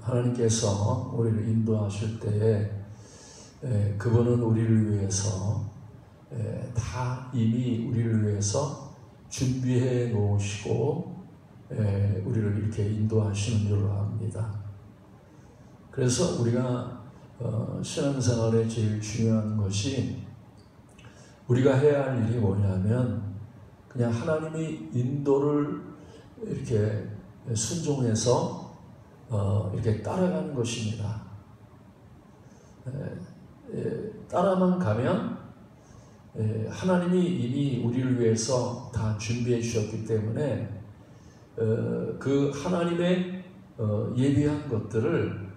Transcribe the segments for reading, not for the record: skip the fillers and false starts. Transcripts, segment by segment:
하나님께서 우리를 인도하실 때에 그분은 우리를 위해서 다 이미 우리를 위해서 준비해 놓으시고 우리를 이렇게 인도하시는 줄로 압니다. 그래서 우리가 신앙생활에 제일 중요한 것이 우리가 해야 할 일이 뭐냐면 그냥 하나님이 인도를 이렇게 순종해서 이렇게 따라가는 것입니다. 따라만 가면 하나님이 이미 우리를 위해서 다 준비해 주셨기 때문에 그 하나님의 예비한 것들을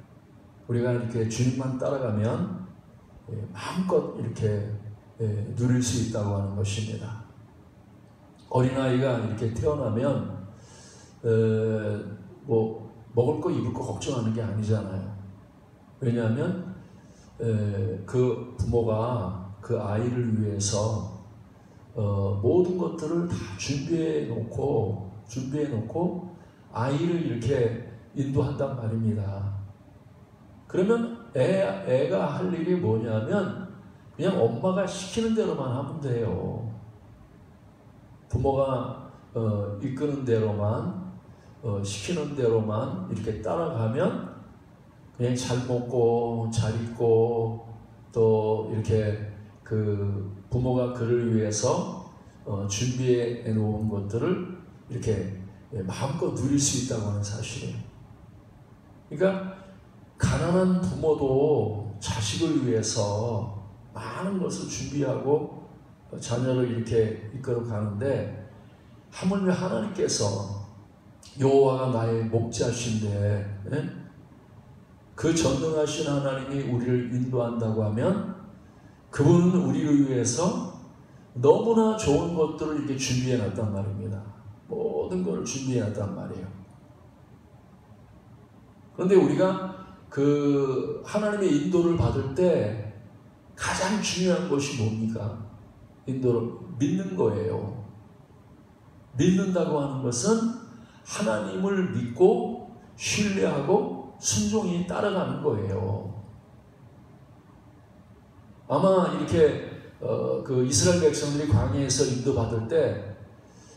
우리가 이렇게 주님만 따라가면 마음껏 이렇게 누릴 수 있다고 하는 것입니다. 어린아이가 이렇게 태어나면 뭐 먹을 거 입을 거 걱정하는 게 아니잖아요. 왜냐하면 그 부모가 그 아이를 위해서 모든 것들을 다 준비해 놓고 아이를 이렇게 인도한단 말입니다. 그러면 애가 할 일이 뭐냐면 그냥 엄마가 시키는 대로만 하면 돼요. 부모가 이끄는 대로만 시키는 대로만 이렇게 따라가면 그냥 잘 먹고 잘 입고 또 이렇게 그 부모가 그를 위해서 준비해 놓은 것들을 이렇게 마음껏 누릴 수 있다고 하는 사실이에요. 그러니까 가난한 부모도 자식을 위해서 많은 것을 준비하고 자녀를 이렇게 이끌어 가는데 하물며 하나님께서 여호와가 나의 목자신데 그 전능하신 하나님이 우리를 인도한다고 하면 그분은 우리를 위해서 너무나 좋은 것들을 이렇게 준비해 놨단 말입니다. 모든 것을 준비해 놨단 말이에요. 그런데 우리가 그 하나님의 인도를 받을 때 가장 중요한 것이 뭡니까? 인도를 믿는 거예요. 믿는다고 하는 것은 하나님을 믿고 신뢰하고 순종히 따라가는 거예요. 아마 이렇게 그 이스라엘 백성들이 광야에서 인도받을 때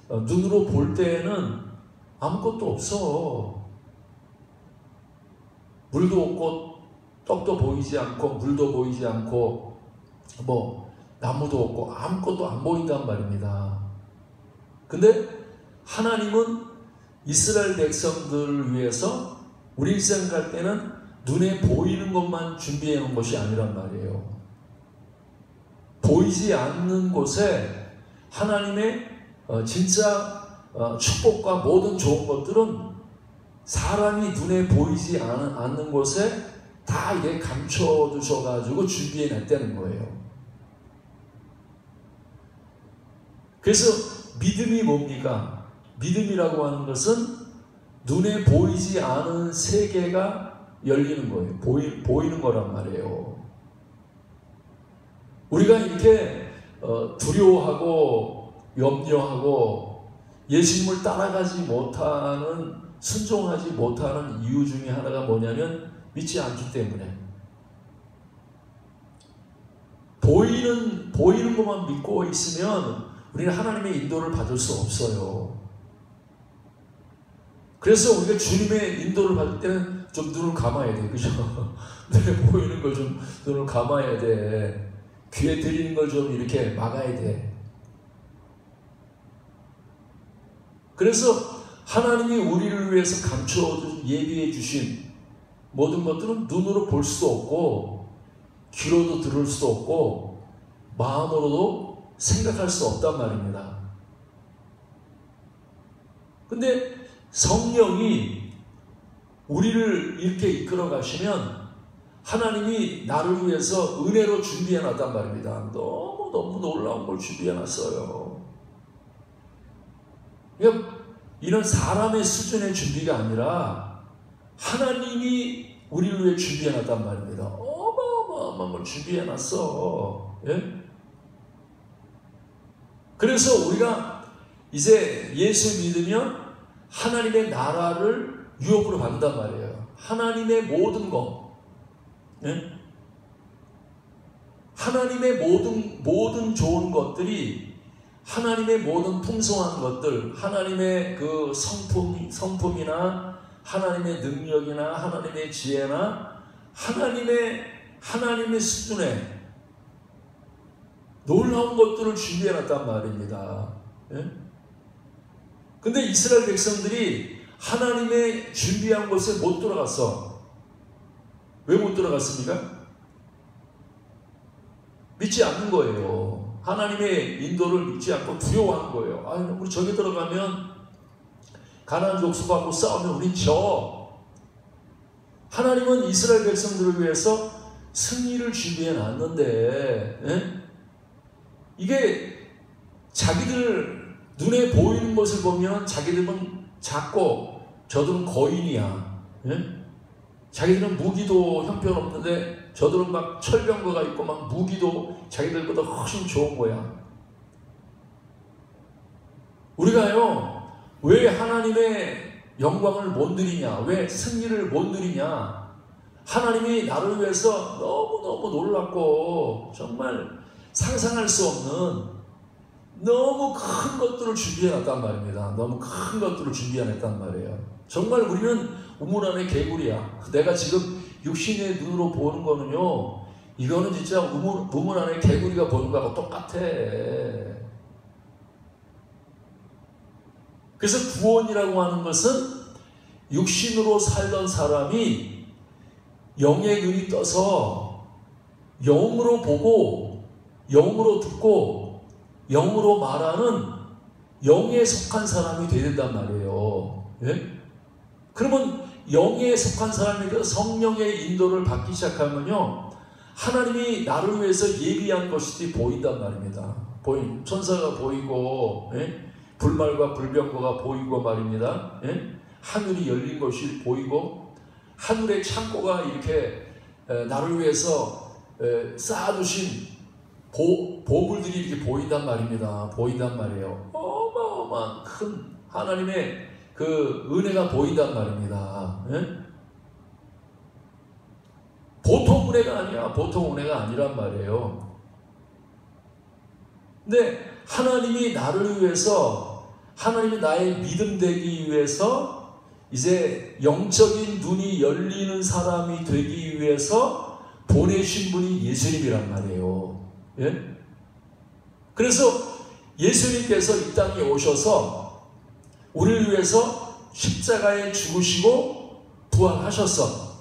눈으로 볼 때에는 아무것도 없어. 물도 없고 떡도 보이지 않고 물도 보이지 않고 뭐 나무도 없고 아무것도 안 보인단 말입니다. 근데 하나님은 이스라엘 백성들을 위해서 우리 일생 갈 때는 눈에 보이는 것만 준비해 놓은 것이 아니란 말이에요. 보이지 않는 곳에 하나님의 진짜 축복과 모든 좋은 것들은 사람이 눈에 보이지 않는 곳에 다 이게 감춰두셔가지고 준비해 놨다는 거예요. 그래서 믿음이 뭡니까? 믿음이라고 하는 것은 눈에 보이지 않은 세계가 열리는 거예요. 보이는 거란 말이에요. 우리가 이렇게 두려워하고 염려하고 예수님을 따라가지 못하는 순종하지 못하는 이유 중에 하나가 뭐냐면 믿지 않기 때문에 보이는 것만 믿고 있으면 우리는 하나님의 인도를 받을 수 없어요. 그래서 우리가 주님의 인도를 받을 때는 좀 눈을 감아야 돼. 그죠? 눈에 보이는 걸 좀 눈을 감아야 돼. 귀에 들리는 걸 좀 이렇게 막아야 돼. 그래서 하나님이 우리를 위해서 감춰 예비해 주신 모든 것들은 눈으로 볼 수도 없고 귀로도 들을 수도 없고 마음으로도 생각할 수 없단 말입니다. 근데 성령이 우리를 이렇게 이끌어 가시면 하나님이 나를 위해서 은혜로 준비해 놨단 말입니다. 너무 놀라운 걸 준비해 놨어요. 그러니까 이런 사람의 수준의 준비가 아니라 하나님이 우리를 위해 준비해 놨단 말입니다. 어마어마한 걸 준비해 놨어. 예? 그래서 우리가 이제 예수 믿으면 하나님의 나라를 유업으로 받는단 말이에요. 하나님의 모든 것, 네? 하나님의 모든 좋은 것들이, 하나님의 모든 풍성한 것들, 하나님의 그 성품이나 하나님의 능력이나 하나님의 지혜나 하나님의 수준의 놀라운 것들을 준비해놨단 말입니다. 예? 근데 이스라엘 백성들이 하나님의 준비한 곳에 못 들어갔어. 왜 못 들어갔습니까? 믿지 않는 거예요. 하나님의 인도를 믿지 않고 두려워하는 거예요. 아, 우리 저기 들어가면 가나안 족속하고 싸우면 우린 져. 하나님은 이스라엘 백성들을 위해서 승리를 준비해 놨는데, 예? 이게 자기들 눈에 보이는 것을 보면 자기들은 작고 저들은 거인이야. 예? 자기들은 무기도 형편없는데 저들은 막 철병거가 있고 막 무기도 자기들보다 훨씬 좋은 거야. 우리가요, 왜 하나님의 영광을 못 누리냐, 왜 승리를 못 누리냐, 하나님이 나를 위해서 너무너무 놀랍고 정말 상상할 수 없는 너무 큰 것들을 준비해놨단 말입니다. 너무 큰 것들을 준비해놨단 말이에요. 정말 우리는 우물 안의 개구리야. 내가 지금 육신의 눈으로 보는 거는요, 이거는 진짜 우물 안의 개구리가 보는 거하고 똑같아. 그래서 구원이라고 하는 것은 육신으로 살던 사람이 영의 눈이 떠서 영으로 보고 영으로 듣고 영으로 말하는 영에 속한 사람이 되야 된단 말이에요. 예? 그러면 영에 속한 사람이 성령의 인도를 받기 시작하면요, 하나님이 나를 위해서 예비한 것이 보인단 말입니다. 천사가 보이고, 예? 불말과 불병거가 보이고 말입니다. 예? 하늘이 열린 것이 보이고, 하늘의 창고가 이렇게 나를 위해서 쌓아두신 보물들이 이렇게 보인단 말입니다. 보인단 말이에요. 어마어마한 큰 하나님의 그 은혜가 보인단 말입니다. 예? 보통 은혜가 아니야. 보통 은혜가 아니란 말이에요. 근데 하나님이 나를 위해서, 하나님이 나의 믿음 되기 위해서, 이제 영적인 눈이 열리는 사람이 되기 위해서 보내신 분이 예수님이란 말이에요. 예? 그래서 예수님께서 이 땅에 오셔서 우리를 위해서 십자가에 죽으시고 부활하셨어.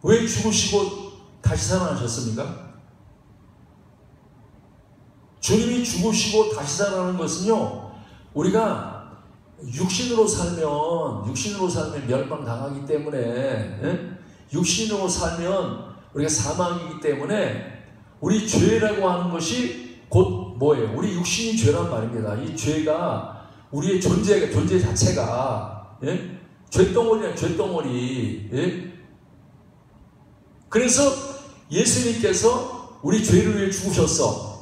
왜 죽으시고 다시 살아나셨습니까? 주님이 죽으시고 다시 살아나는 것은요, 우리가 육신으로 살면 멸망당하기 때문에, 예? 육신으로 살면 우리가 사망이기 때문에 우리 죄라고 하는 것이 곧 뭐예요? 우리 육신이 죄란 말입니다. 이 죄가 우리의 존재 자체가, 예? 죄덩어리야, 죄덩어리. 예? 그래서 예수님께서 우리 죄를 위해 죽으셨어.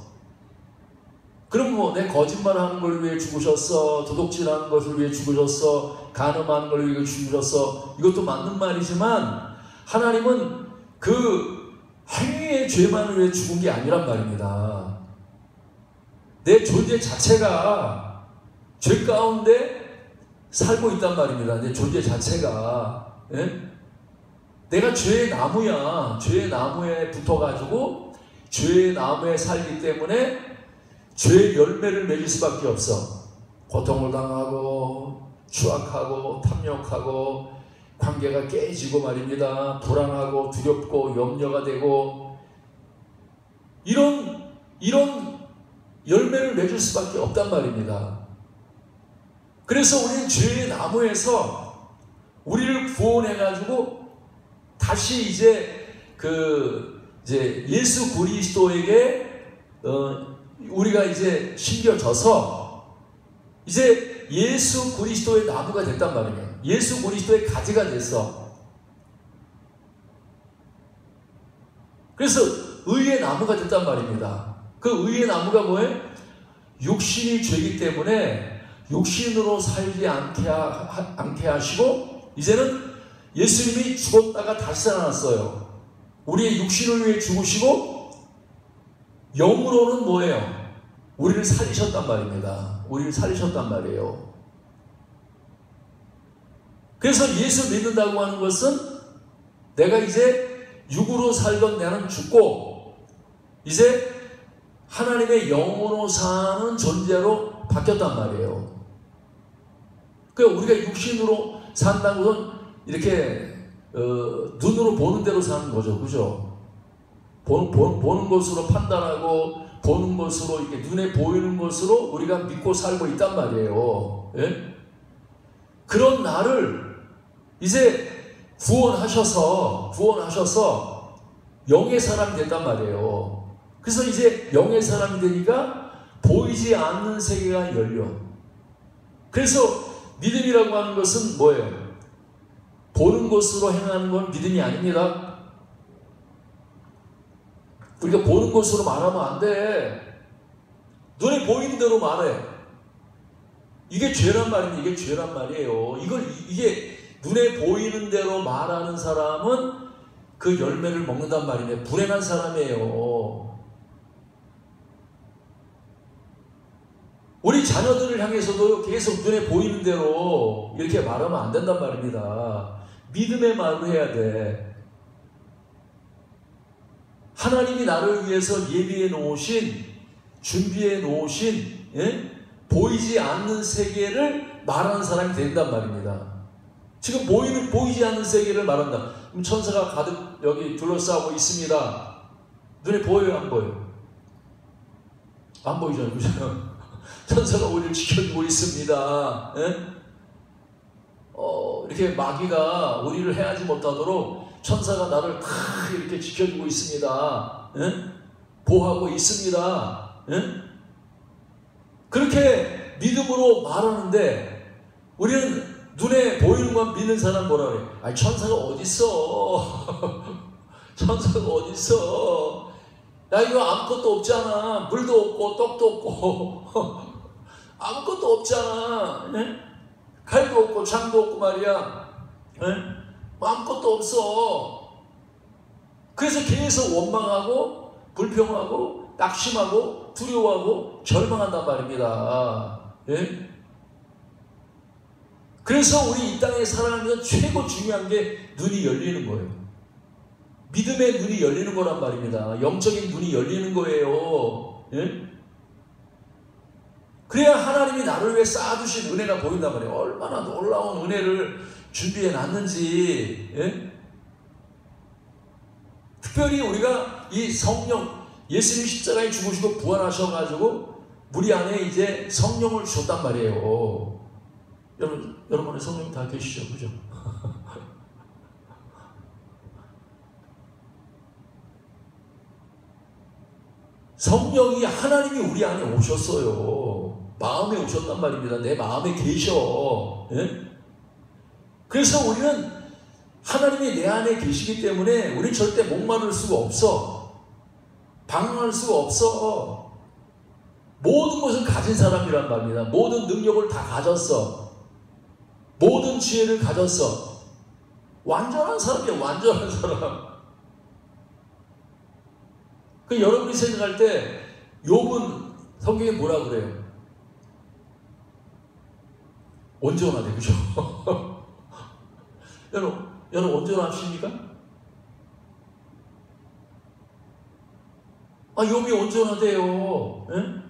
그럼 뭐 내 거짓말하는 걸 위해 죽으셨어, 도둑질하는 것을 위해 죽으셨어, 간음하는 걸 위해 죽으셨어, 이것도 맞는 말이지만 하나님은 그 행위의 죄만을 위해 죽은 게 아니란 말입니다. 내 존재 자체가 죄 가운데 살고 있단 말입니다. 내 존재 자체가, 예? 내가 죄의 나무야. 죄의 나무에 붙어가지고 죄의 나무에 살기 때문에 죄의 열매를 맺을 수밖에 없어. 고통을 당하고 추악하고 탐욕하고 관계가 깨지고 말입니다. 불안하고 두렵고 염려가 되고 이런 열매를 맺을 수밖에 없단 말입니다. 그래서 우리는 죄의 나무에서 우리를 구원해가지고 다시 이제 예수 그리스도에게 우리가 이제 심겨져서 이제 예수 그리스도의 나무가 됐단 말이에요. 예수 그리스도의 가지가 됐어. 그래서 의의 나무가 됐단 말입니다. 그 의의 나무가 뭐예요? 육신이 죄이기 때문에 육신으로 살지 않게 하시고 이제는 예수님이 죽었다가 다시 살아났어요. 우리의 육신을 위해 죽으시고 영으로는 뭐예요? 우리를 살리셨단 말입니다. 우리를 살리셨단 말이에요. 그래서 예수 믿는다고 하는 것은 내가 이제 육으로 살던 나는 죽고 이제 하나님의 영으로 사는 존재로 바뀌었단 말이에요. 그러니까 우리가 육신으로 산다는 것은 이렇게 눈으로 보는 대로 사는 거죠. 그죠? 보는 것으로 판단하고 보는 것으로 이렇게 눈에 보이는 것으로 우리가 믿고 살고 있단 말이에요. 예? 그런 나를 이제 구원하셔서 영의 사람이 됐단 말이에요. 그래서 이제 영의 사람이 되니까 보이지 않는 세계가 열려. 그래서 믿음이라고 하는 것은 뭐예요? 보는 것으로 행하는 건 믿음이 아닙니다. 우리가 보는 것으로 말하면 안 돼. 눈에 보이는 대로 말해. 이게 죄란 말입니다. 이게 죄란 말이에요. 이게 눈에 보이는 대로 말하는 사람은 그 열매를 먹는단 말이에요. 불행한 사람이에요. 우리 자녀들을 향해서도 계속 눈에 보이는 대로 이렇게 말하면 안 된단 말입니다. 믿음의 말을 해야 돼. 하나님이 나를 위해서 예비해 놓으신, 준비해 놓으신, 보이지 않는 세계를 말하는 사람이 된단 말입니다. 지금 보이지 않는 세계를 말한다. 그럼 천사가 가득 여기 둘러싸고 있습니다. 눈에 보여요, 안 보여요? 안 보이잖아요, 그죠? 천사가 우리를 지켜주고 있습니다. 이렇게 마귀가 우리를 해하지 못하도록 천사가 나를 다 이렇게 지켜주고 있습니다. 보호하고 있습니다. 그렇게 믿음으로 말하는데 우리는 눈에 보이는 건 믿는 사람 뭐라 그래? 아니, 천사가 어딨어? 천사가 어딨어? 야, 이거 아무것도 없잖아. 물도 없고 떡도 없고 아무것도 없잖아. 칼도 없고 창도 없고 말이야. 아무것도 없어. 그래서 계속 원망하고 불평하고 낙심하고 두려워하고 절망한단 말입니다. 예? 그래서 우리 이 땅에 살아가면서 최고 중요한 게 눈이 열리는 거예요. 믿음의 눈이 열리는 거란 말입니다. 영적인 눈이 열리는 거예요. 예? 그래야 하나님이 나를 위해 쌓아두신 은혜가 보인단 말이에요. 얼마나 놀라운 은혜를 준비해 놨는지. 예? 특별히 우리가 이 성령, 예수님 십자가에 죽으시고 부활하셔가지고 우리 안에 이제 성령을 주셨단 말이에요. 여러분의 성령 다 계시죠? 그죠? 성령이 하나님이 우리 안에 오셨어요. 마음에 오셨단 말입니다. 내 마음에 계셔. 예? 그래서 우리는 하나님이 내 안에 계시기 때문에 우리 절대 목마를 수가 없어. 방황할 수가 없어. 모든 것을 가진 사람이란 말입니다. 모든 능력을 다 가졌어. 모든 지혜를 가졌어. 완전한 사람이야. 완전한 사람. 그 여러분이 생각할 때 욥은 성경에 뭐라 그래요? 온전하대. 그죠? 여러분 온전하십니까? 욥이 온전하대요. 예?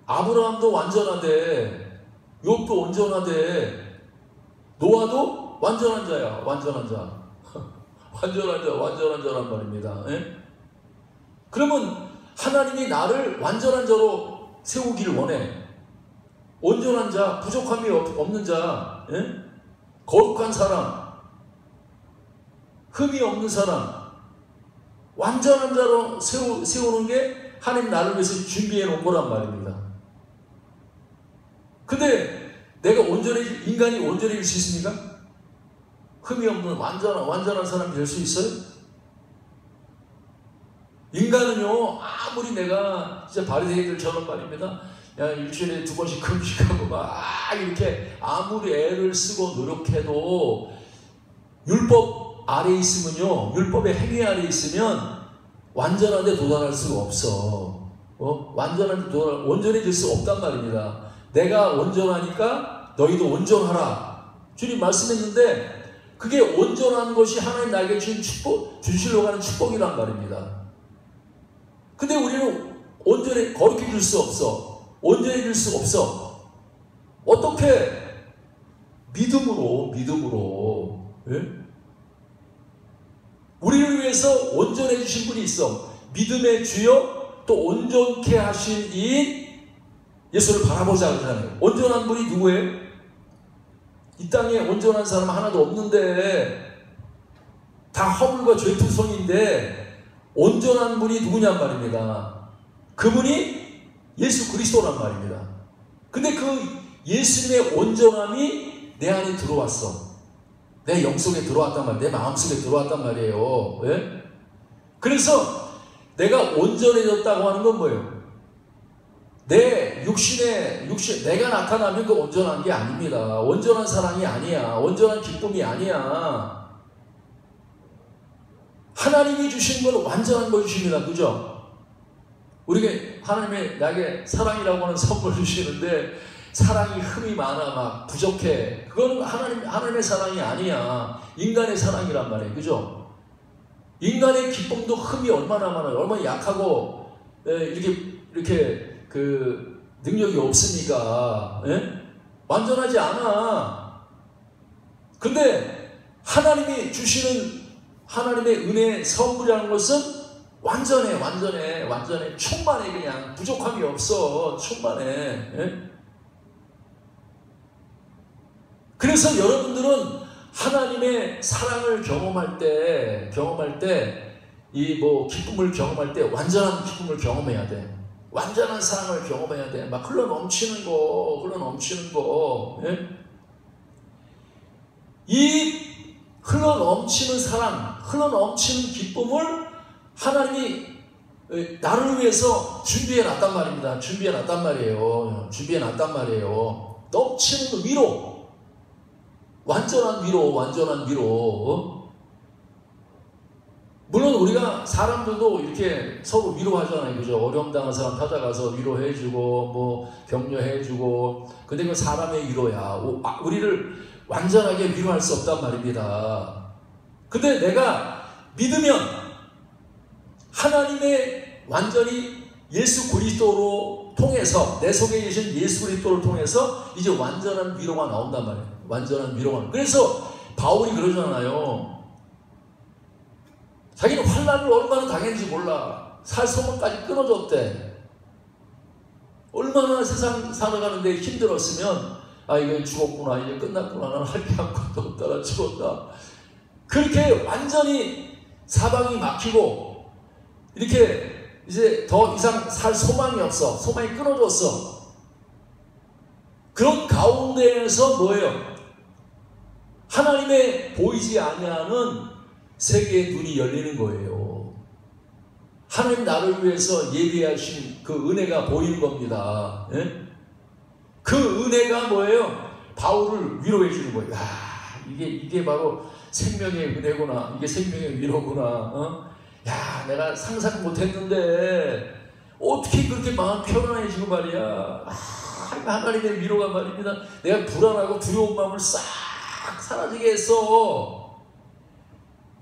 아브라함도 완전하대. 욥도 온전하대. 노아도 완전한 자야. 완전한 자. 완전한 자란 말입니다. 예? 그러면 하나님이 나를 완전한 자로 세우기를 원해. 온전한 자, 부족함이 없는 자, 예? 거룩한 사람, 흠이 없는 사람, 완전한 자로 세우는 게 하나님 나를 위해서 준비해 놓은 거란 말입니다. 근데 내가 인간이 온전해질 수 있습니까? 흠이 없는 완전한 사람이 될 수 있어요? 인간은요, 아무리 내가 진짜 바리새인들처럼 말입니다. 일주일에 2번씩 금식하고 막 이렇게 아무리 애를 쓰고 노력해도 율법 아래 있으면요, 율법의 행위 아래 있으면 완전한 데 도달할 수가 없어. 완전한 데 온전해질 수 없단 말입니다. 내가 온전하니까 너희도 온전하라. 주님 말씀했는데 그게 온전한 것이 하나님 나에게 주신 축복, 주시려고 하는 축복이란 말입니다. 근데 우리는 거룩해질 수 없어. 온전해질 수 없어. 어떻게? 믿음으로. 예? 우리를 위해서 온전해 주신 분이 있어. 믿음의 주여 또 온전케 하신 이 예수를 바라보자 그러잖아요. 온전한 분이 누구예요? 이 땅에 온전한 사람 하나도 없는데 다 허물과 죄투성인데 온전한 분이 누구냔 말입니다. 그분이 예수 그리스도란 말입니다. 근데 그 예수님의 온전함이 내 안에 들어왔어. 내 영속에 들어왔단 말이에요. 내 마음속에 들어왔단 말이에요. 예? 그래서 내가 온전해졌다고 하는 건 뭐예요? 내 육신, 내가 나타나면 그 온전한 게 아닙니다. 온전한 사랑이 아니야. 온전한 기쁨이 아니야. 하나님이 주신 건 완전한 걸 주십니다. 그죠? 우리에게 하나님의 나에게 사랑이라고 하는 선물 주시는데 사랑이 흠이 많아 막 부족해. 그건 하나님의 사랑이 아니야. 인간의 사랑이란 말이에요. 그죠? 인간의 기쁨도 흠이 얼마나 많아요. 얼마나 약하고 이렇게 그 능력이 없으니까 완전하지 않아. 근데 하나님이 주시는 하나님의 은혜의 선물이라는 것은 완전해. 충만해. 그냥 부족함이 없어. 충만해. 그래서 여러분들은 하나님의 사랑을 경험할 때 이 기쁨을 경험할 때 완전한 기쁨을 경험해야 돼. 완전한 사랑을 경험해야 돼. 막 흘러 넘치는 거. 예? 이 흘러 넘치는 사랑, 흘러 넘치는 기쁨을 하나님이 나를 위해서 준비해 놨단 말입니다. 준비해 놨단 말이에요. 넘치는 위로. 완전한 위로. 물론 우리가 사람들도 이렇게 서로 위로하잖아요. 그죠? 어려움 당한 사람 찾아가서 위로해주고, 격려해주고. 근데 그건 사람의 위로야. 우리를 완전하게 위로할 수 없단 말입니다. 근데 내가 믿으면 하나님의 완전히 예수 그리스도로 통해서 내 속에 계신 예수 그리스도를 통해서 이제 완전한 위로가 나온단 말이에요. 완전한 위로가. 그래서 바울이 그러잖아요. 자기는 환난을 얼마나 당했는지 몰라. 살 소망까지 끊어졌대. 얼마나 세상 살아가는데 힘들었으면 이거 죽었구나, 이제 끝났구나, 나는 할 게 아무것도 없다, 나 죽었다. 그렇게 완전히 사방이 막히고 이렇게 이제 더 이상 살 소망이 없어. 소망이 끊어졌어. 그런 가운데에서 뭐예요? 하나님의 보이지 아니하는 세계의 눈이 열리는 거예요. 하나님 나를 위해서 예비하신 그 은혜가 보이는 겁니다. 예? 그 은혜가 뭐예요? 바울을 위로해 주는 거예요. 이게 바로 생명의 은혜구나. 이게 생명의 위로구나. 내가 상상 못했는데 어떻게 그렇게 마음 편안해지고 말이야. 하나님의 위로가 말입니다. 내가 불안하고 두려운 마음을 싹 사라지게 했어.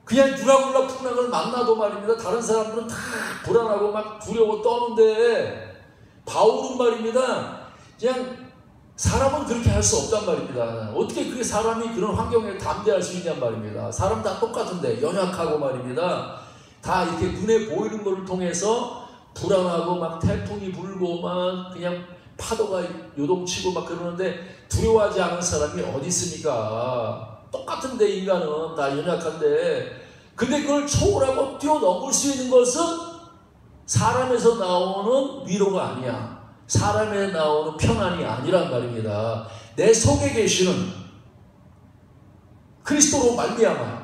그냥 누락울락 풍랑을 만나도 말입니다. 다른 사람들은 다 불안하고 막 두려워 떠는데 바울은 말입니다. 그냥 사람은 그렇게 할 수 없단 말입니다. 어떻게 그렇게 사람이 그런 환경에 담대할 수 있냔 말입니다. 사람 다 똑같은데 연약하고 말입니다. 다 이렇게 눈에 보이는 것을 통해서 불안하고 막 태풍이 불고 막 그냥 파도가 요동치고 막 그러는데 두려워하지 않은 사람이 어디 있습니까? 똑같은데 인간은 다 연약한데. 근데 그걸 초월하고 뛰어넘을 수 있는 것은 사람에서 나오는 위로가 아니야. 사람에 나오는 평안이 아니란 말입니다. 내 속에 계시는 그리스도로 말미암아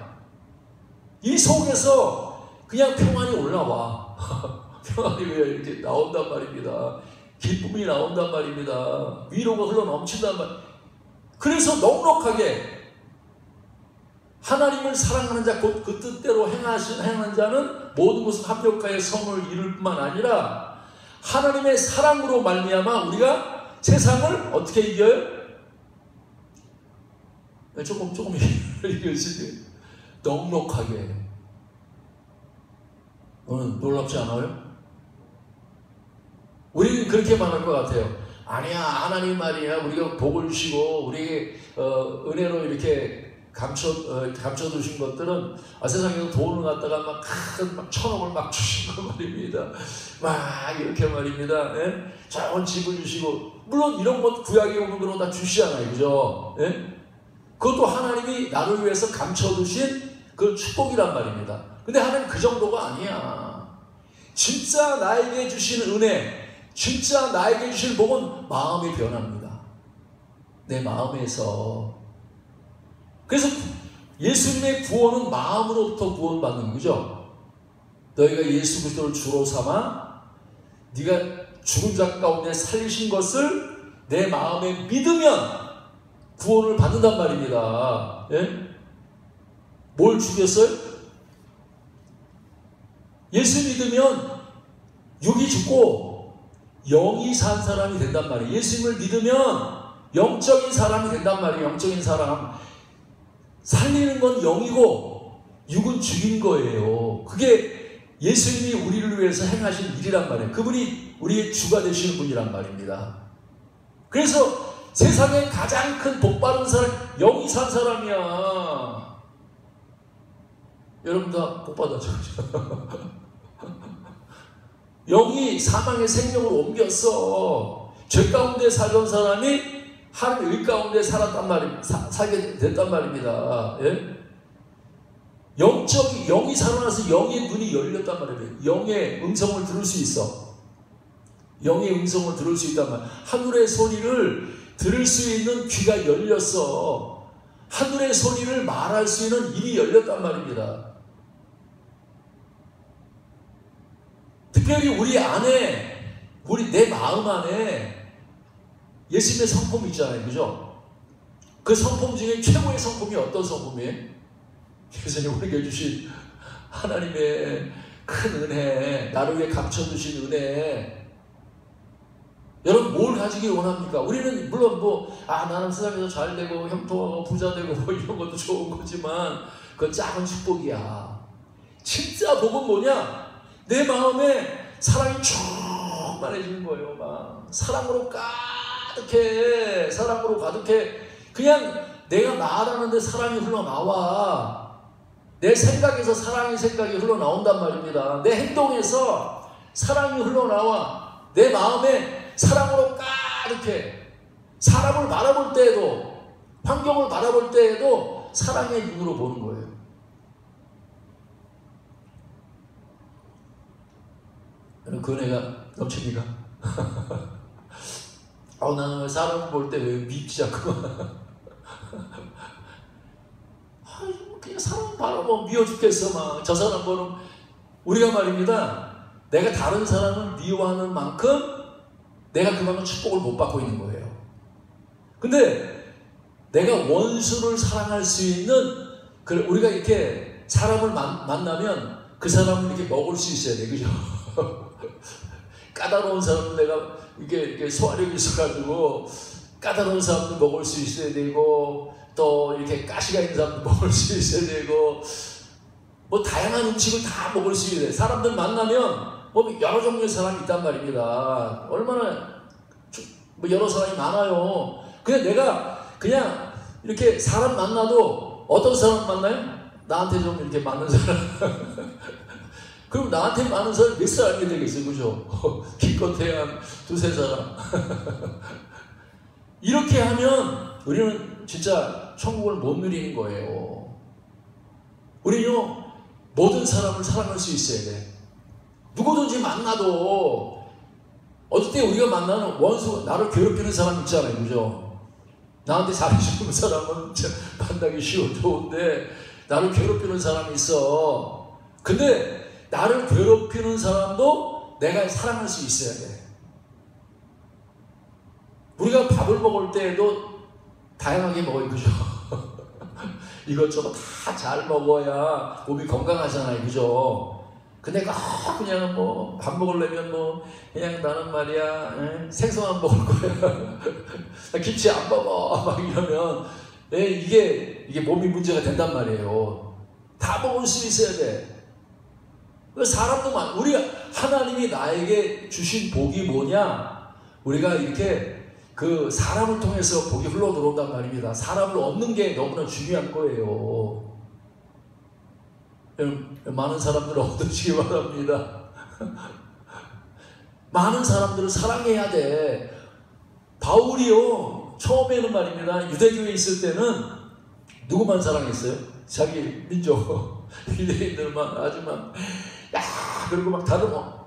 이 속에서 그냥 평안이 올라와. 평안이 이렇게 나온단 말입니다. 기쁨이 나온단 말입니다. 위로가 흘러 넘친단 말이에요. 그래서 넉넉하게 하나님을 사랑하는 자, 곧 그 뜻대로 행하는 자는 모든 것을 합력하여 선을 이룰 뿐만 아니라 하나님의 사랑으로 말미암아 우리가 세상을 어떻게 이겨요? 조금 이겨주세요. 넉넉하게. 놀랍지 않아요? 우리는 그렇게 말할 것 같아요. 아니야, 하나님 말이야. 우리가 복을 주시고 우리에게 은혜로 이렇게 감춰두신 것들은 세상에서 돈을 갖다가 막 1,000억을 막 주시고 말입니다. 막 이렇게 말입니다. 예? 좋은 집을 주시고, 물론 이런 것 구약에 오는 거로 다 주시잖아요, 그죠? 예? 그것도 하나님이 나를 위해서 감춰두신 그 축복이란 말입니다. 근데 하나님 그 정도가 아니야. 진짜 나에게 주신 은혜, 진짜 나에게 주신 복은 마음이 변합니다. 내 마음에서. 그래서 예수님의 구원은 마음으로부터 구원받는 거죠. 너희가 예수 그리스도를 주로 삼아 네가 죽은 자 가운데 살리신 것을 내 마음에 믿으면 구원을 받는단 말입니다. 예? 뭘 죽였어요? 예수 믿으면 육이 죽고 영이 산 사람이 된단 말이에요. 예수님을 믿으면 영적인 사람이 된단 말이에요. 영적인 사람. 살리는 건 영이고 육은 죽인 거예요. 그게 예수님이 우리를 위해서 행하신 일이란 말이에요. 그분이 우리의 주가 되시는 분이란 말입니다. 그래서 세상에 가장 큰 복받은 사람, 영이 산 사람이야. 여러분 다 복받았죠? 영이 사망의 생명으로 옮겼어. 죄 가운데 살던 사람이 하나님의 의 가운데 살게 됐단 말입니다. 예? 영이 살아나서 영의 눈이 열렸단 말이에요. 영의 음성을 들을 수 있어. 영의 음성을 들을 수 있단 말이에요. 하늘의 소리를 들을 수 있는 귀가 열렸어. 하늘의 소리를 말할 수 있는 입이 열렸단 말입니다. 특별히 우리 안에, 내 마음 안에 예수님의 성품이 있잖아요. 그죠? 그 성품 중에 최고의 성품이 어떤 성품이에요? 예수님 우리에게 주신 하나님의 큰 은혜, 나를 위해 감춰두신 은혜. 여러분 뭘 가지길 원합니까? 우리는 물론 나는 세상에서 잘 되고 형통하고 부자 되고 이런 것도 좋은 거지만 그건 작은 축복이야. 진짜 복은 뭐냐? 내 마음에 사랑이 충만해지는 거예요. 막 사랑으로 가득해. 그냥 내가 말하는데 사랑이 흘러나와. 내 생각에서 사랑의 생각이 흘러나온단 말입니다. 내 행동에서 사랑이 흘러나와. 내 마음에 사랑으로 가득해. 사람을 바라볼 때에도, 환경을 바라볼 때에도 사랑의 눈으로 보는 거예요. 그 은혜가 넘칩니까? 나는 사람 볼 때 왜 밉지 않고 그냥 사람 바라보면 미워 죽겠어. 막 저 사람 보는 우리가 말입니다. 내가 다른 사람을 미워하는 만큼 내가 그만큼 축복을 못 받고 있는 거예요. 근데 내가 원수를 사랑할 수 있는, 우리가 이렇게 사람을 만나면 그 사람을 이렇게 먹을 수 있어야 돼. 그죠? 까다로운 사람은 내가 이게 소화력이 있어가지고 까다로운 사람도 먹을 수 있어야 되고, 또 이렇게 가시가 있는 사람도 먹을 수 있어야 되고, 다양한 음식을 다 먹을 수 있어야 돼. 사람들 만나면 여러 종류의 사람이 있단 말입니다. 얼마나 여러 사람이 많아요. 그냥 내가 그냥 이렇게 사람 만나도 어떤 사람 만나요? 나한테 좀 이렇게 맞는 사람. 그럼 나한테 많은 사람이 몇 사람이 되겠어요, 그죠? 기껏해야 한 두세 사람. 이렇게 하면 우리는 진짜 천국을 못 누리는 거예요. 우리는요, 모든 사람을 사랑할 수 있어야 돼. 누구든지 만나도, 어떨 때 우리가 만나는 원수, 나를 괴롭히는 사람 있잖아요, 그죠? 나한테 잘해주는 사람은 만나기 좋은데, 나를 괴롭히는 사람이 있어. 근데, 나를 괴롭히는 사람도 내가 사랑할 수 있어야 돼. 우리가 밥을 먹을 때에도 다양하게 먹어요. 그죠? 이것저것 다 잘 먹어야 몸이 건강하잖아요. 그죠? 근데 그냥 뭐 밥 먹으려면 뭐 그냥 나는 말이야 생선만 먹을 거야. 김치 안 먹어. 막 이러면 이게 몸이 문제가 된단 말이에요. 다 먹을 수 있어야 돼. 사람도 우리가 하나님이 나에게 주신 복이 뭐냐? 우리가 이렇게 그 사람을 통해서 복이 흘러 들어온단 말입니다. 사람을 얻는 게 너무나 중요한 거예요. 많은 사람들을 얻으시기 바랍니다. 많은 사람들을 사랑해야 돼. 바울이요, 처음에는 말입니다, 유대교에 있을 때는 누구만 사랑했어요? 자기 민족 유대인들만 아주 막 그리고 막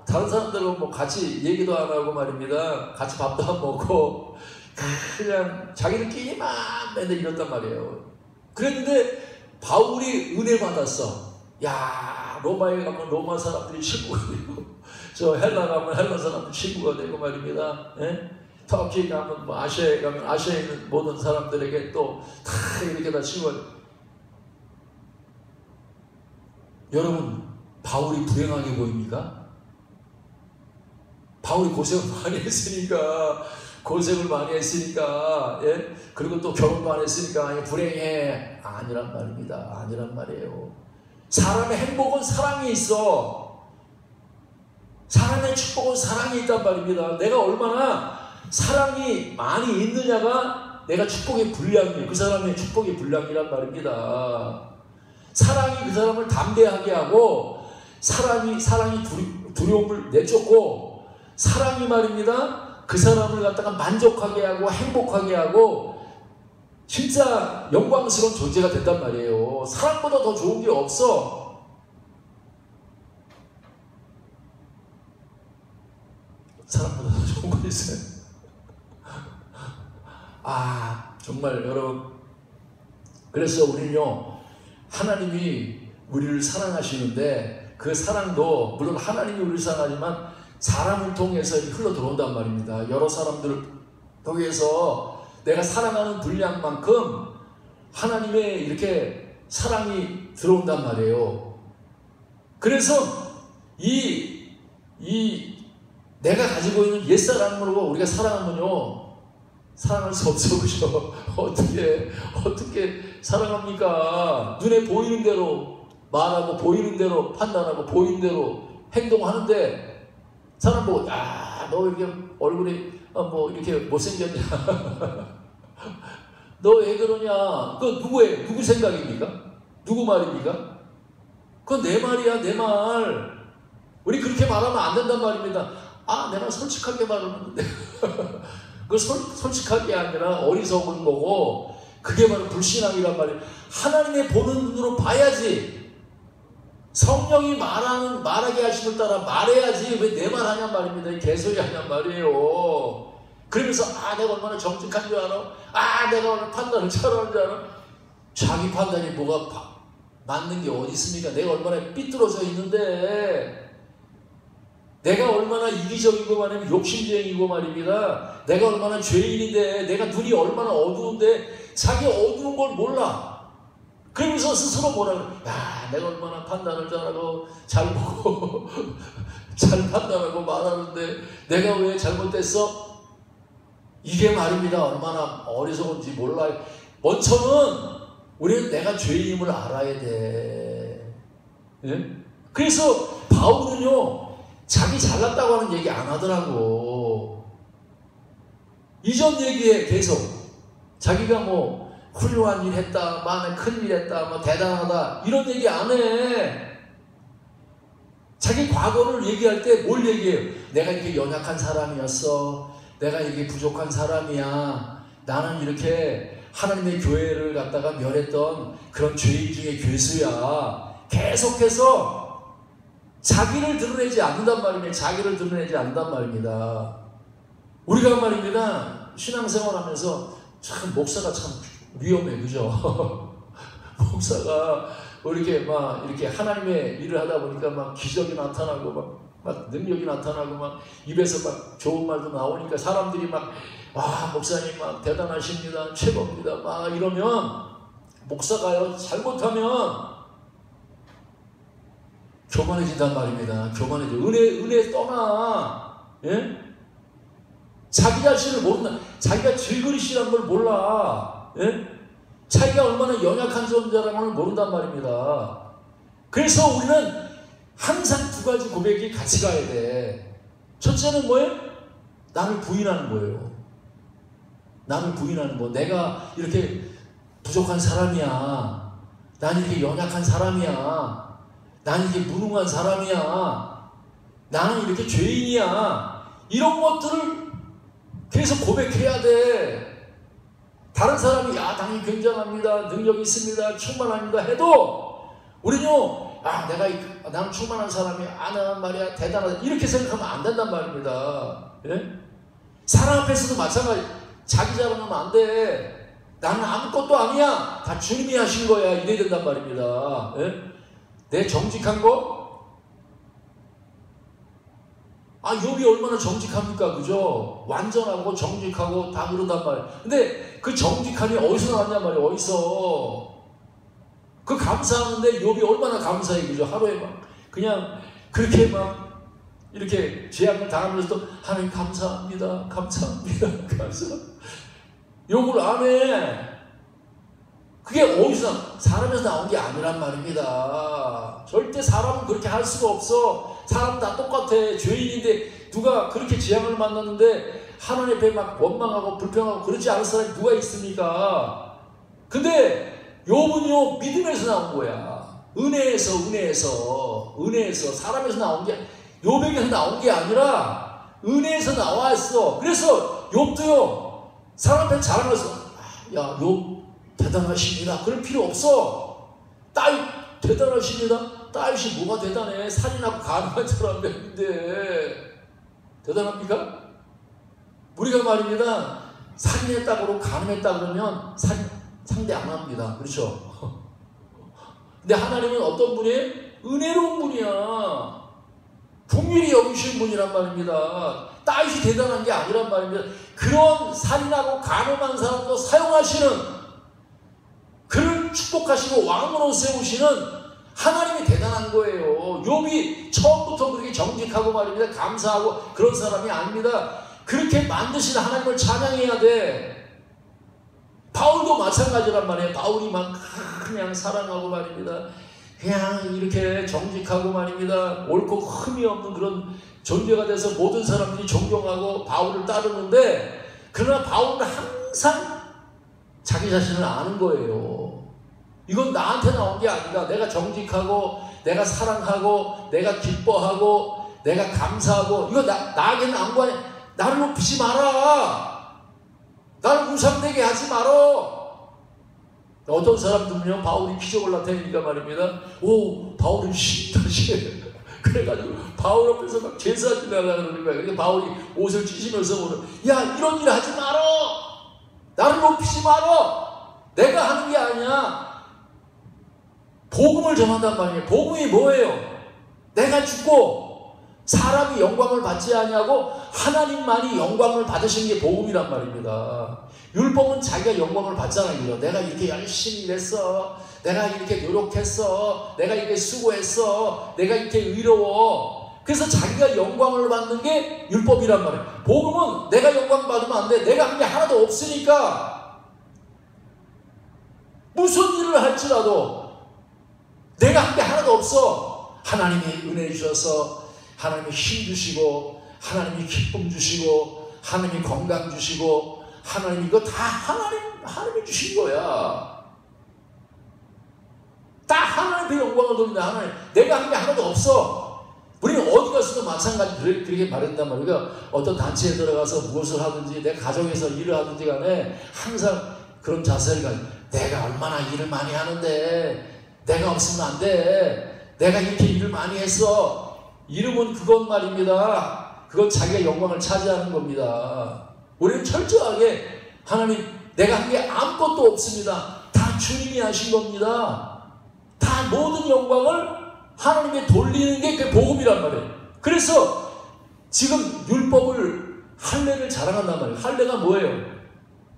다른 사람들하고 뭐 같이 얘기도 안 하고 말입니다. 같이 밥도 안 먹고 그냥 자기들끼리만 맨날 이랬단 말이에요. 그랬는데 바울이 은혜 받았어. 야, 로마에 가면 로마 사람들이 친구가 되고, 저 헬라 가면 헬라 사람들 친구가 되고 말입니다. 터키 가면 뭐 아시아에 가면 아시아에 있는 모든 사람들에게 또 다 이렇게 다 친구가 되고. 여러분, 바울이 불행하게 보입니까? 바울이 고생을 많이 했으니까, 예? 그리고 또 결혼도 안 했으니까 불행해. 아니란 말입니다. 아니란 말이에요. 사람의 행복은 사랑이 있어. 사람의 축복은 사랑이 있단 말입니다. 내가 얼마나 사랑이 많이 있느냐가 내가 축복의 분량이에요. 그 사람의 축복의 분량이란 말입니다. 사랑이 그 사람을 담대하게 하고, 사랑이 두려움을 내쫓고, 사랑이 말입니다, 그 사람을 갖다가 만족하게 하고 행복하게 하고 진짜 영광스러운 존재가 된단 말이에요. 사랑보다 더 좋은 게 없어. 사랑보다 더 좋은 거 있어요. 정말 여러분, 그래서 우리는요, 하나님이 우리를 사랑하시는데 그 사랑도 물론 하나님이 우리를 사랑하지만 사람을 통해서 흘러 들어온단 말입니다. 여러 사람들을 통해서 내가 사랑하는 분량만큼 하나님의 이렇게 사랑이 들어온단 말이에요. 그래서 내가 가지고 있는 옛사랑으로 우리가 사랑하면요, 사랑할 수 없어. 그죠? 어떻게 사랑합니까? 눈에 보이는 대로 말하고 보이는 대로 판단하고 보이는 대로 행동하는데 사람 보고, 너 이렇게 얼굴이 뭐 이렇게 못생겼냐? 너 왜 그러냐? 그거 누구 생각입니까? 누구 말입니까? 그건 내 말이야, 내 말. 우리 그렇게 말하면 안 된단 말입니다. 내가 솔직하게 말하는데 그 솔직하게 아니라 어리석은 거고, 그게 바로 불신앙이란 말이에요. 하나님의 보는 눈으로 봐야지. 성령이 말하게 하심을 따라 말해야지. 왜 내 말 하냔 말입니다. 개소리 하냔 말이에요. 그러면서 내가 얼마나 정직한 줄 알아? 내가 얼마나 판단을 잘하는 줄 알아? 자기 판단이 뭐가 맞는 게 어디 있습니까? 내가 얼마나 삐뚤어져 있는데, 내가 얼마나 이기적이고 말이면 욕심쟁이고 말입니다. 내가 얼마나 죄인인데, 내가 눈이 얼마나 어두운데 자기 어두운 걸 몰라. 그러면서 스스로 뭐라 그래? 내가 얼마나 판단을 잘하고 잘 보고 잘 판단하고 말하는데 내가 왜 잘못됐어? 이게 말입니다. 얼마나 어리석은지 몰라요. 먼저는 우리는 내가 죄인임을 알아야 돼. 예? 그래서 바울은요, 자기 잘났다고 하는 얘기 안 하더라고. 이전 얘기에 계속 자기가 뭐 훌륭한 일 했다, 큰 일 했다, 뭐 대단하다, 이런 얘기 안 해. 자기 과거를 얘기할 때 뭘 얘기해요? 내가 이렇게 연약한 사람이었어. 내가 이렇게 부족한 사람이야. 나는 이렇게 하나님의 교회를 갖다가 멸했던 그런 죄인 중에 괴수야. 계속해서 자기를 드러내지 않는단 말입니다. 자기를 드러내지 않는단 말입니다. 우리가 말입니다, 신앙생활 하면서 참 목사가 참 위험해. 그죠? 목사가 이렇게 하나님의 일을 하다 보니까 막 기적이 나타나고 막 능력이 나타나고 막 입에서 막 좋은 말도 나오니까 사람들이 막 와, 목사님 막 대단하십니다. 최고입니다. 막 이러면 목사가요, 잘못하면 교만해진단 말입니다. 교만해져. 은혜 떠나. 예? 자기 자신을 모른다. 자기가 질그릇이라는 걸 몰라. 예? 자기가 얼마나 연약한 존재라는 걸 모른단 말입니다. 그래서 우리는 항상 두 가지 고백이 같이 가야 돼. 첫째는 뭐예요? 나를 부인하는 거예요. 나를 부인하는 거. 내가 이렇게 부족한 사람이야. 난 이렇게 연약한 사람이야. 난 이렇게 무능한 사람이야. 나는 이렇게 죄인이야. 이런 것들을 계속 고백해야 돼. 다른 사람이 당연히 굉장합니다. 능력이 있습니다. 충만합니다. 해도 우리는요, 나는 충만한 사람이야. 나는 말이야. 대단하다. 이렇게 생각하면 안 된단 말입니다. 예? 사람 앞에서도 마찬가지. 자기 자랑하면 안 돼. 나는 아무것도 아니야. 다 주님이 하신 거야. 이래야 된단 말입니다. 예? 내 정직한 거? 욥이 얼마나 정직합니까? 그죠? 완전하고 정직하고 다 그러단 말이에요. 근데 그 정직함이 어디서 나왔냔 말이에요. 어디서? 그 감사하는데 욥이 얼마나 감사해. 그죠? 하루에 막 그냥 그렇게 막 이렇게 재앙을 당하면서도 하나님 감사합니다. 감사합니다. 감사합니다. 욕을 안 해. 그게 어디서 사람에서 나온 게 아니란 말입니다. 절대 사람은 그렇게 할 수가 없어. 사람 다 똑같아. 죄인인데 누가 그렇게 재앙을 만났는데 하나님 앞에 막 원망하고 불평하고 그러지 않은 사람이 누가 있습니까? 근데 욥은요, 믿음에서 나온 거야. 은혜에서 사람에서 나온 게, 욥에게서 나온 게 아니라 은혜에서 나왔어. 그래서 욥도요, 사람 앞에 자랑해서 야, 욥 대단하십니다. 그럴 필요 없어. 대단하십니다. 다윗이 뭐가 대단해? 살인하고 가늠한 사람인데 대단합니까? 우리가 말입니다. 살인했다고 가늠했다 그러면 상대 안 합니다. 그렇죠? 근데 하나님은 어떤 분이에요? 은혜로운 분이야. 긍휼히 여기신 분이란 말입니다. 다윗이 대단한 게 아니란 말입니다. 그런 살인하고 가늠한 사람도 사용하시는, 그를 축복하시고 왕으로 세우시는 하나님이 대단한 거예요. 욥이 처음부터 그렇게 정직하고 말입니다. 감사하고 그런 사람이 아닙니다. 그렇게 만드신 하나님을 찬양해야 돼. 바울도 마찬가지란 말이에요. 바울이 막 그냥 사랑하고 말입니다. 그냥 이렇게 정직하고 말입니다. 옳고 흠이 없는 그런 존재가 돼서 모든 사람들이 존경하고 바울을 따르는데, 그러나 바울은 항상 자기 자신을 아는 거예요. 이건 나한테 나온 게 아니다. 내가 정직하고 내가 사랑하고 내가 기뻐하고 내가 감사하고 이거 나에게 나온 거 아니야. 나를 높이지 마라. 나를 우상되게 하지 마라. 어떤 사람들은요, 바울이 기적을 나타내니까 말입니다. 오, 바울은 신다시. 그래가지고 바울 앞에서 막 제사 지내려고 그러는 거야. 그러니까 바울이 옷을 찢으면서 야, 이런 일 하지 마라. 나를 높이지 마라. 내가 하는 게 아니야. 복음을 전한단 말이에요. 복음이 뭐예요? 내가 죽고 사람이 영광을 받지 아니하고 하나님만이 영광을 받으신 게 복음이란 말입니다. 율법은 자기가 영광을 받잖아요. 내가 이렇게 열심히 일했어. 내가 이렇게 노력했어. 내가 이렇게 수고했어. 내가 이렇게 의로워. 그래서 자기가 영광을 받는 게 율법이란 말이에요. 복음은 내가 영광 받으면 안 돼. 내가 한 게 하나도 없으니까. 무슨 일을 할지라도 내가 한 게 하나도 없어. 하나님이 은혜 주셔서 하나님이 힘 주시고 하나님이 기쁨 주시고 하나님이 건강 주시고 하나님이 이거 다 하나님이 주신 거야. 다 하나님의 영광을 돌린다. 하나님. 내가 한 게 하나도 없어. 우리는 어디 가서도 마찬가지 그렇게 말한단 말이에요. 어떤 단체에 들어가서 무엇을 하든지 내 가정에서 일을 하든지 간에 항상 그런 자세를 가지고 내가 얼마나 일을 많이 하는데 내가 없으면 안 돼. 내가 이렇게 일을 많이 했어. 이름은 그것 말입니다. 그건 자기가 영광을 차지하는 겁니다. 우리는 철저하게 하나님, 내가 한 게 아무것도 없습니다. 다 주님이 하신 겁니다. 다 모든 영광을 하나님께 돌리는 게 그 복음이란 말이에요. 그래서 지금 율법을 할례를 자랑한단 말이에요. 할례가 뭐예요?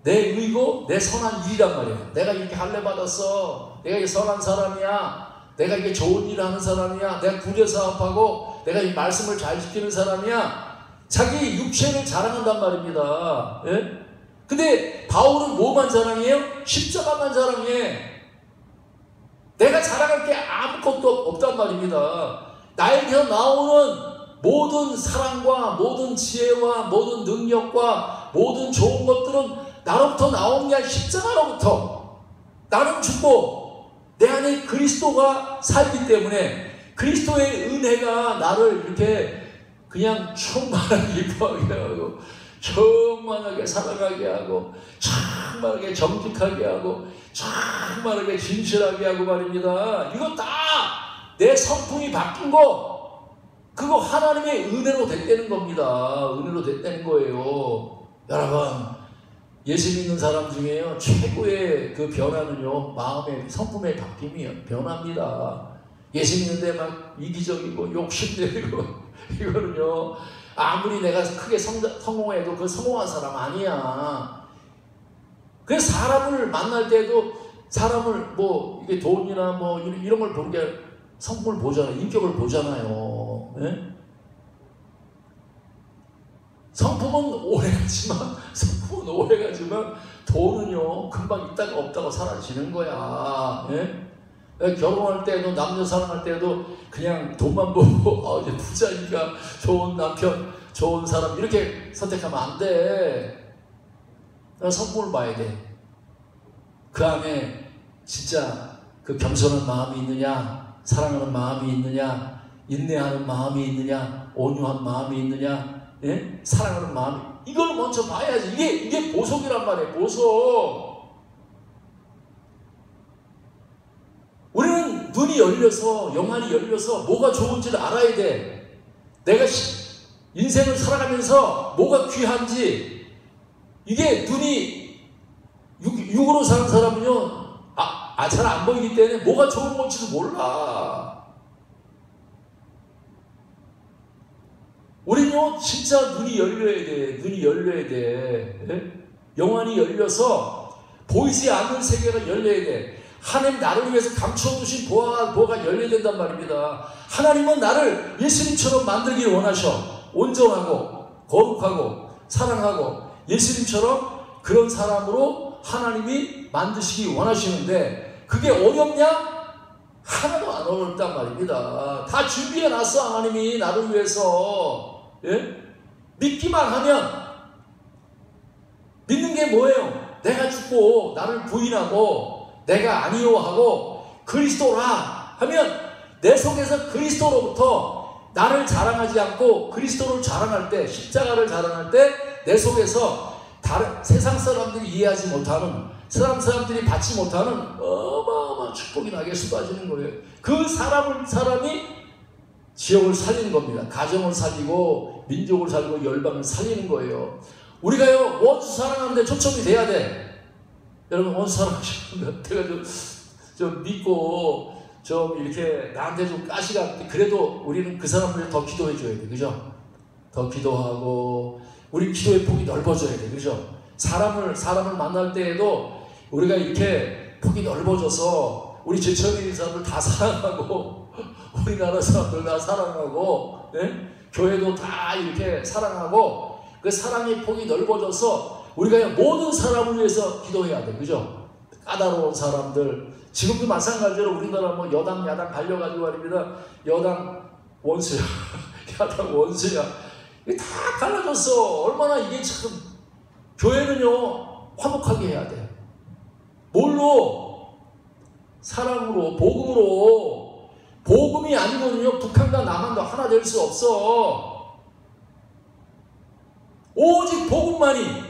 내 의고 내 선한 일이란 말이에요. 내가 이렇게 할례 받았어. 내가 이 선한 사람이야. 내가 이게 좋은 일을 하는 사람이야. 내가 구제사업하고 내가 이 말씀을 잘 지키는 사람이야. 자기 육체를 자랑한단 말입니다. 예? 근데 바울은 뭐만 자랑해요? 십자가만 자랑해. 내가 자랑할 게 아무것도 없단 말입니다. 나에게서 나오는 모든 사랑과 모든 지혜와 모든 능력과 모든 좋은 것들은 나로부터 나오는 게 아니라 십자가로부터. 나는 죽고 내 안에 그리스도가 살기 때문에 그리스도의 은혜가 나를 이렇게 그냥 충만하게 기뻐하게 하고 충만하게 사랑하게 하고 충만하게 정직하게 하고 충만하게 진실하게 하고 말입니다. 이거 다 내 성품이 바뀐 거, 그거 하나님의 은혜로 됐다는 겁니다. 은혜로 됐다는 거예요. 여러분, 예수 믿는 사람 중에요, 최고의 그 변화는요, 마음의 성품의 바뀜이에요. 변합니다. 예수 믿는데 막 이기적이고 욕심내고 이거는요, 아무리 내가 크게 성공해도 그 성공한 사람 아니야. 그래서 사람을 만날 때도 사람을 뭐 이게 돈이나 뭐 이런 걸 보는 게 성품을 보잖아요. 인격을 보잖아요. 예? 성품은 오래가지만 돈은요 금방 있다가 없다가 사라지는 거야. 예? 결혼할 때도 남녀 사랑할 때도 그냥 돈만 보고 이제 부자니까 좋은 남편 좋은 사람 이렇게 선택하면 안 돼. 성품을 봐야 돼. 그 안에 진짜 그 겸손한 마음이 있느냐, 사랑하는 마음이 있느냐, 인내하는 마음이 있느냐, 온유한 마음이 있느냐, 예? 사랑하는 마음이, 이걸 먼저 봐야지. 이게 보석이란 말이에요. 보석. 우리는 눈이 열려서, 영안이 열려서 뭐가 좋은지를 알아야 돼. 내가 인생을 살아가면서 뭐가 귀한지, 이게 눈이 육으로 사는 사람은요, 잘 안 보이기 때문에 뭐가 좋은 건지도 몰라. 우리는요, 진짜 눈이 열려야 돼. 눈이 열려야 돼. 네? 영안이 열려서 보이지 않는 세계가 열려야 돼. 하나님 나를 위해서 감춰두신 보화가 열려야 된단 말입니다. 하나님은 나를 예수님처럼 만들기를 원하셔. 온전하고 거룩하고 사랑하고 예수님처럼 그런 사람으로 하나님이 만드시기 원하시는데 그게 어렵냐? 하나도 안 어렵단 말입니다. 다 준비해놨어. 하나님이 나를 위해서. 예? 믿기만 하면, 믿는 게 뭐예요? 내가 죽고 나를 부인하고 내가 아니요 하고 그리스도라 하면 내 속에서 그리스도로부터 나를 자랑하지 않고 그리스도를 자랑할 때, 십자가를 자랑할 때 내 속에서 다른 세상 사람들이 이해하지 못하는, 세상 사람들이 받지 못하는 어마어마한 축복이 나게 쏟아지는 거예요. 그 사람이 지역을 살리는 겁니다. 가정을 살리고 민족을 살리고 열방을 살리는 거예요. 우리가요, 원수 사랑하는데 초점이 돼야 돼. 여러분, 원수 사랑하시는 내가 좀 믿고 좀 이렇게 나한테 좀 가시가, 그래도 우리는 그 사람을 더 기도해 줘야 돼. 그죠? 더 기도하고 우리 기도의 폭이 넓어져야 돼. 그죠? 사람을 만날 때에도 우리가 이렇게 폭이 넓어져서 우리 제천인 사람들 다 사랑하고 우리나라 사람들 다 사랑하고, 네? 교회도 다 이렇게 사랑하고, 그 사랑의 폭이 넓어져서 우리가 모든 사람을 위해서 기도해야 돼. 그죠? 까다로운 사람들, 지금도 마찬가지로 우리나라 뭐 여당 야당 갈려가지고 말입니다. 여당 원수야 야당 원수야, 이게 다 갈라졌어. 얼마나 이게 참, 교회는요 화목하게 해야 돼. 뭘로? 사랑으로, 복음으로. 복음이 아니면요 북한과 남한도 하나 될 수 없어. 오직 복음만이.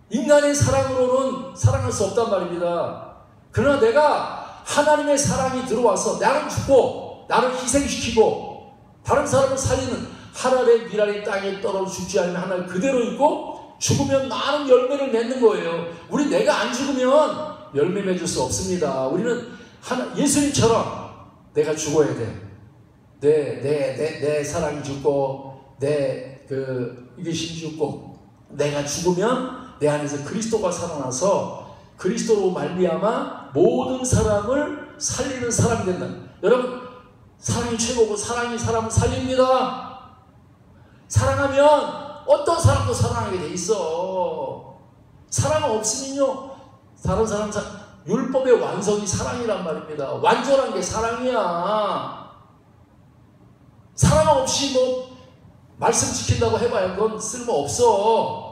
인간의 사랑으로는 사랑할 수 없단 말입니다. 그러나 내가 하나님의 사랑이 들어와서 나를 죽고 나를 희생시키고 다른 사람을 살리는, 하늘의 미랄이 땅에 떨어져 죽지 않으면 하늘 그대로 있고 죽으면 많은 열매를 맺는 거예요. 내가 안 죽으면 열매 맺을 수 없습니다. 우리는 예수님처럼 내가 죽어야 돼. 내 사랑이 죽고 내 이게 심지고 내가 죽으면 내 안에서 그리스도가 살아나서 그리스도로 말미암아 모든 사람을 살리는 사람이 된다. 여러분, 사랑이 최고고 사랑이 사람을 살립니다. 사랑하면 어떤 사람도 사랑하게 돼 있어. 사랑 없으면요, 다른 사람 율법의 완성이 사랑이란 말입니다. 완전한 게 사랑이야. 사랑 없이 뭐 말씀 지킨다고 해봐야 그건 쓸모없어.